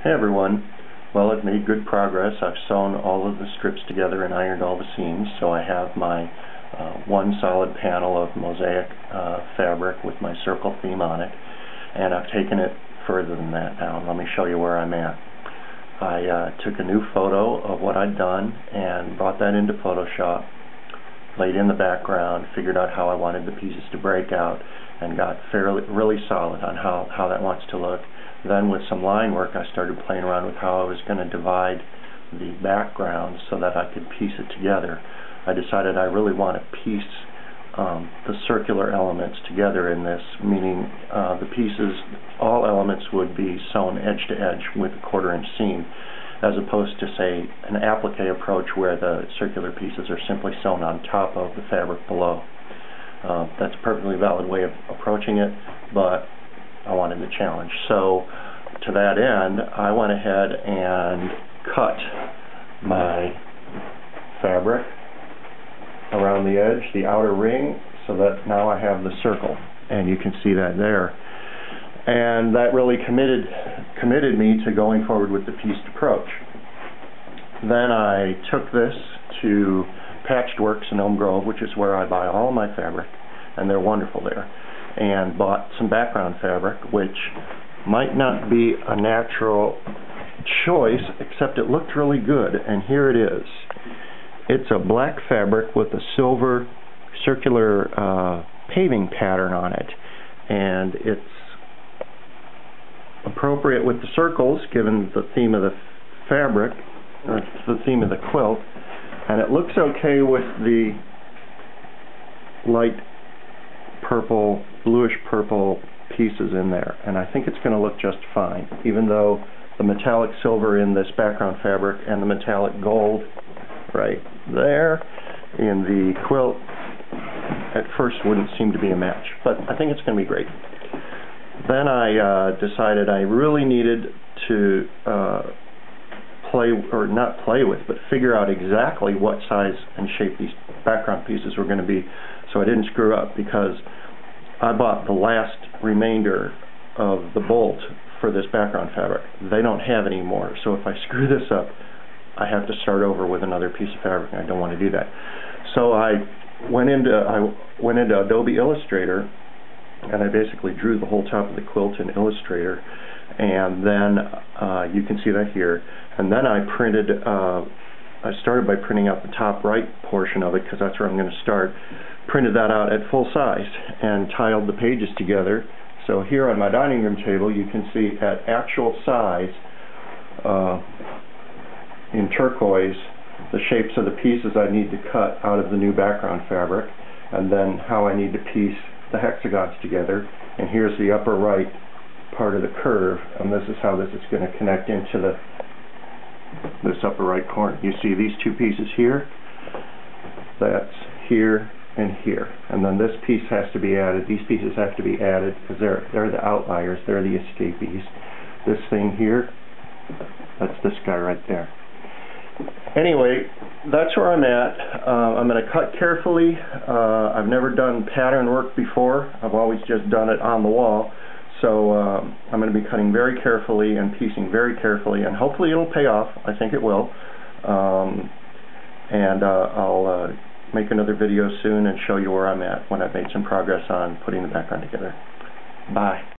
Hey everyone. Well, I've made good progress. I've sewn all of the strips together and ironed all the seams, so I have my one solid panel of mosaic fabric with my circle theme on it, and I've taken it further than that now. Let me show you where I'm at. I took a new photo of what I'd done and brought that into Photoshop, laid in the background, figured out how I wanted the pieces to break out, and got really solid on how that wants to look. Then with some line work I started playing around with how I was going to divide the background so that I could piece it together. I decided I really want to piece the circular elements together in this, meaning the pieces, all elements would be sewn edge to edge with a 1/4-inch seam, as opposed to, say, an applique approach where the circular pieces are simply sewn on top of the fabric below. That's a perfectly valid way of approaching it, but I wanted the challenge. So to that end, I went ahead and cut my fabric around the edge, the outer ring, so that now I have the circle, and you can see that there. And that really committed me to going forward with the pieced approach. Then I took this to Patched Works in Elm Grove, which is where I buy all my fabric, and they're wonderful there, and bought some background fabric, which might not be a natural choice, except it looked really good, and here it is. It's a black fabric with a silver circular paving pattern on it, and it's appropriate with the circles given the theme of the fabric, or the theme of the quilt, and it looks okay with the light purple, bluish purple pieces in there, and I think it's going to look just fine, even though the metallic silver in this background fabric and the metallic gold right there in the quilt at first wouldn't seem to be a match, but I think it's going to be great. Then I decided I really needed to figure out exactly what size and shape these background pieces were going to be, so I didn't screw up, because I bought the last remainder of the bolt for this background fabric. They don't have any more, so if I screw this up, I have to start over with another piece of fabric, and I don't want to do that. So I went into Adobe Illustrator, and I basically drew the whole top of the quilt in Illustrator, and then you can see that here. And then I started by printing out the top right portion of it, because that's where I'm going to start. Printed that out at full size and tiled the pages together. So here on my dining room table you can see at actual size in turquoise the shapes of the pieces I need to cut out of the new background fabric, and then how I need to piece the hexagons together. And here's the upper right part of the curve, and this is how this is going to connect into this upper right corner. You see these two pieces here, that's here and here, and then this piece has to be added. These pieces have to be added because they're the outliers, they're the escapees. This thing here, that's this guy right there. Anyway, that's where I'm at. I'm going to cut carefully. I've never done pattern work before. I've always just done it on the wall. So I'm going to be cutting very carefully and piecing very carefully, and hopefully it'll pay off. I think it will. And I'll make another video soon and show you where I'm at when I've made some progress on putting the background together. Bye.